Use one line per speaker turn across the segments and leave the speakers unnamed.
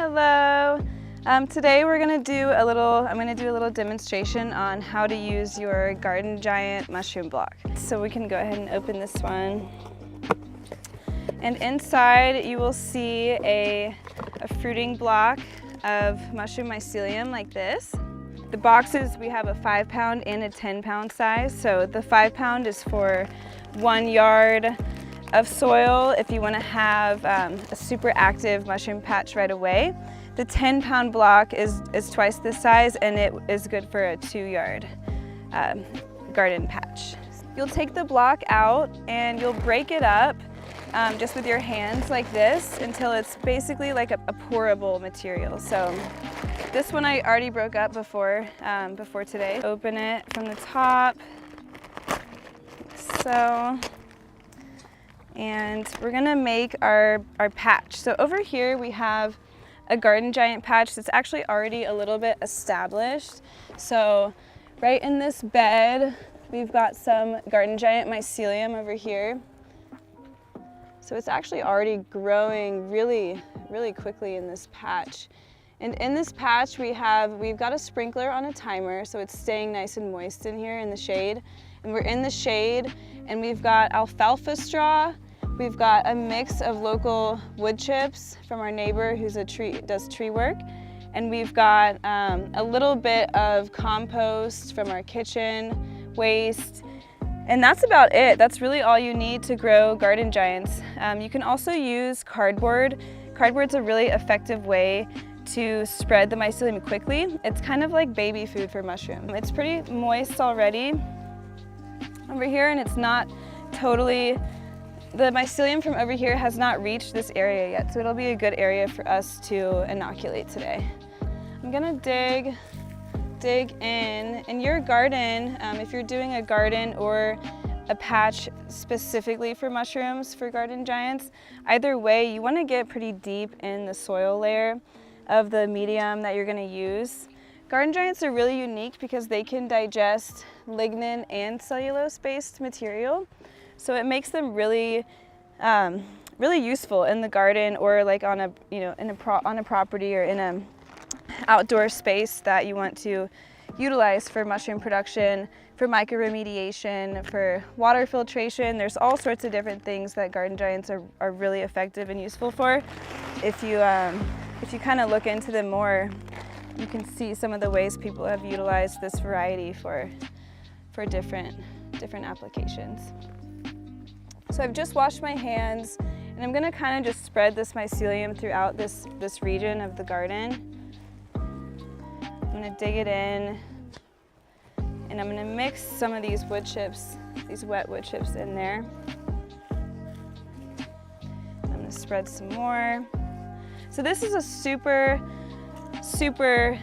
Hello. Today I'm going to do a little demonstration on how to use your Garden Giant mushroom block. So we can go ahead and open this one. And inside you will see a fruiting block of mushroom mycelium like this. The boxes, we have a 5-pound and a 10-pound size. So the 5-pound is for 1 yard of soil if you want to have a super active mushroom patch right away. The 10-pound block is twice this size, and it is good for a 2-yard garden patch. You'll take the block out and you'll break it up just with your hands like this until it's basically like a pourable material. So this one I already broke up before today. Open it from the top, like so. And we're gonna make our patch. So over here we have a Garden Giant patch that's actually already a little bit established. So right in this bed, we've got some Garden Giant mycelium over here. So it's actually already growing really, really quickly in this patch. And in this patch we've got a sprinkler on a timer, so it's staying nice and moist in here in the shade. And we're in the shade, and we've got alfalfa straw. We've got a mix of local wood chips from our neighbor who's does tree work. And we've got a little bit of compost from our kitchen waste. And that's about it. That's really all you need to grow Garden Giants. You can also use cardboard. Cardboard's a really effective way to spread the mycelium quickly. It's kind of like baby food for mushroom. It's pretty moist already over here, and it's not totally, the mycelium from over here has not reached this area yet, so it'll be a good area for us to inoculate today. I'm gonna dig in your garden. If you're doing a garden or a patch specifically for mushrooms for Garden Giants, either way you want to get pretty deep in the soil layer of the medium that you're going to use. Garden Giants are really unique because they can digest lignin and cellulose-based material, so it makes them really really useful in the garden, or like on a on a property or in a outdoor space that you want to utilize for mushroom production, for microremediation, for water filtration. There's all sorts of different things that Garden Giants are really effective and useful for. If you kind of look into them more, you can see some of the ways people have utilized this variety for different applications. So I've just washed my hands, and I'm gonna kind of just spread this mycelium throughout this region of the garden. I'm gonna dig it in, and I'm gonna mix some of these wood chips, these wet wood chips in there. I'm gonna spread some more. So this is a super, super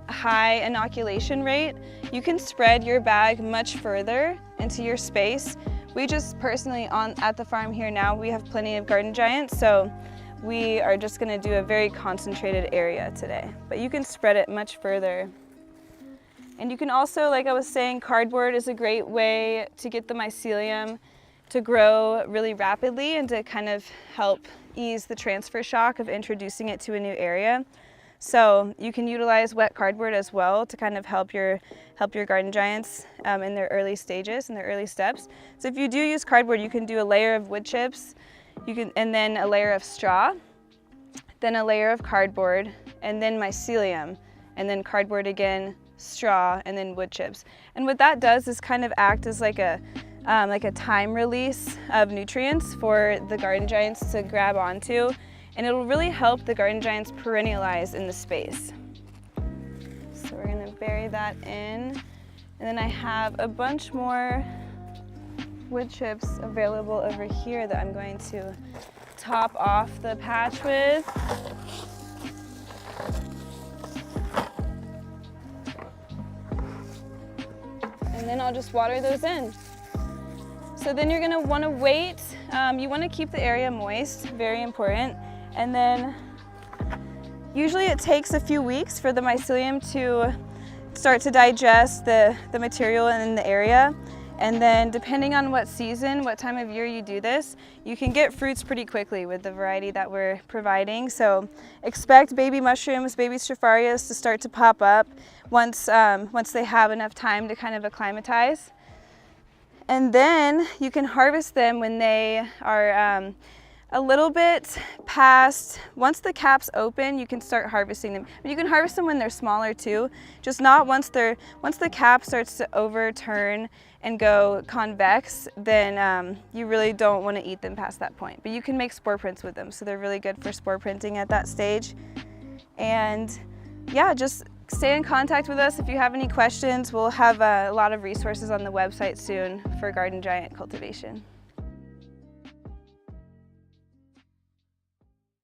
high inoculation rate. You can spread your bag much further into your space. We just personally at the farm here now, we have plenty of Garden Giants, so we are just gonna do a very concentrated area today. But you can spread it much further. And you can also, like I was saying, cardboard is a great way to get the mycelium to grow really rapidly and to kind of help ease the transfer shock of introducing it to a new area. So you can utilize wet cardboard as well to kind of help your Garden Giants in their early stages, in their early steps. So if you do use cardboard, you can do a layer of wood chips, and then a layer of straw, then a layer of cardboard, and then mycelium, and then cardboard again, straw, and then wood chips. And what that does is kind of act as like a time release of nutrients for the Garden Giants to grab onto, and it'll really help the Garden Giants perennialize in the space. So we're gonna bury that in, and then I have a bunch more wood chips available over here that I'm going to top off the patch with. And then I'll just water those in. So then you're gonna wanna wait. You wanna keep the area moist, very important. And then usually it takes a few weeks for the mycelium to start to digest the material in the area. And then depending on what season, what time of year you do this, you can get fruits pretty quickly with the variety that we're providing. So expect baby mushrooms, baby Stropharia to start to pop up once they have enough time to kind of acclimatize. And then you can harvest them when they are a little bit past, once the cap's open, you can start harvesting them. But you can harvest them when they're smaller too, just not once the cap starts to overturn and go convex, then you really don't want to eat them past that point. But you can make spore prints with them, so they're really good for spore printing at that stage. And yeah, just stay in contact with us if you have any questions. We'll have a lot of resources on the website soon for garden giant cultivation.